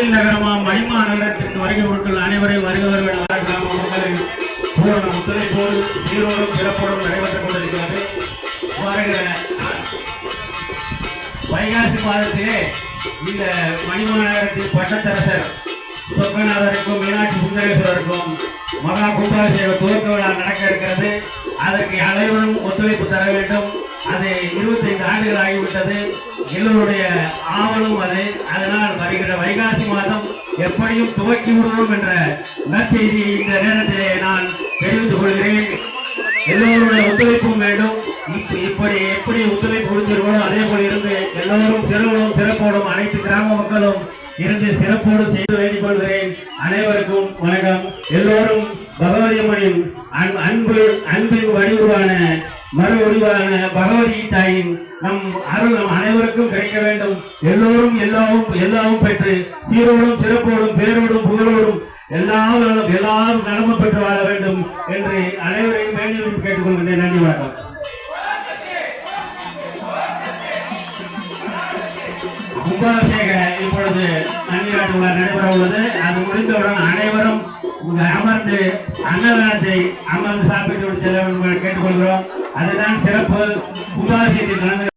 தொழில் நகரமாம் மணிமா நகரத்திற்கு வருகை கொடுத்துள்ள அனைவரையும் வருகிறவர்கள் மக்களின் பூரண ஒத்துழைப்போடு சீரோடும் சிறப்போடும் நடைபெற்றுக் கொண்டிருக்கிறது. வருகிற வைகாசி மாதத்திலே இந்த மணிமா நகரத்தின் பட்டத்தரசர் சொக்கநாதருக்கும் மீனாட்சி சுந்தரேஸ்வரருக்கும் மகா கும்பாபிஷேக துவக்க விழா நடக்க இருக்கிறது. அதற்கு அனைவரும் ஒத்துழைப்பு தர வேண்டும். அது 25 ஆண்டுகள் ஆகிவிட்டது. எல்லோருடைய ஆவலும் அது. அதனால் வருகிற வைகாசி மாதம் எப்படியும் துவக்கி விடுவோம் என்ற நற்செய்தியை இந்த நேரத்திலே நான் தெரிவித்துக் கொள்கிறேன். எல்லோருடைய ஒத்துழைப்பும் வேண்டும். இப்படி எப்படி ஒத்துழைப்பு கொடுத்திருக்கோ அதே போல இருந்து எல்லோரும் சிறவோடும் சிறப்போடும் அனைத்து கிராம மக்களும் இருந்து சிறப்போடு செய்து வேண்டிக் கொள்கிறேன். அனைவருக்கும் வணக்கம். எல்லோரும் பகவதி அம்மனின் அன்பின் வடிவான மறு வடிவான பகவதி தாயின் நம் அருள் நம் அனைவருக்கும் கிடைக்க வேண்டும். எல்லோரும் எல்லாவும் பெற்று சீரோடும் சிறப்போடும் பேரோடும் புகழோடும் எல்லாரும் நலமும் பெற்று வாழ வேண்டும் என்று அனைவரையும் வேண்டியும் கேட்டுக்கொள்கின்றேன். நன்றி, வணக்கம். கும்பாபிஷேக இப்பொழுது நன்னிராட்டு விழா நடைபெற உள்ளது. அது முடிந்தவுடன் அனைவரும் அமர்ந்து அன்னதானத்தை அமர்ந்து சாப்பிட்டு செல்ல வேண்டும் கேட்டுக்கொள்கிறோம். அதுதான் சிறப்பு. கும்பாபிஷேகத்தில்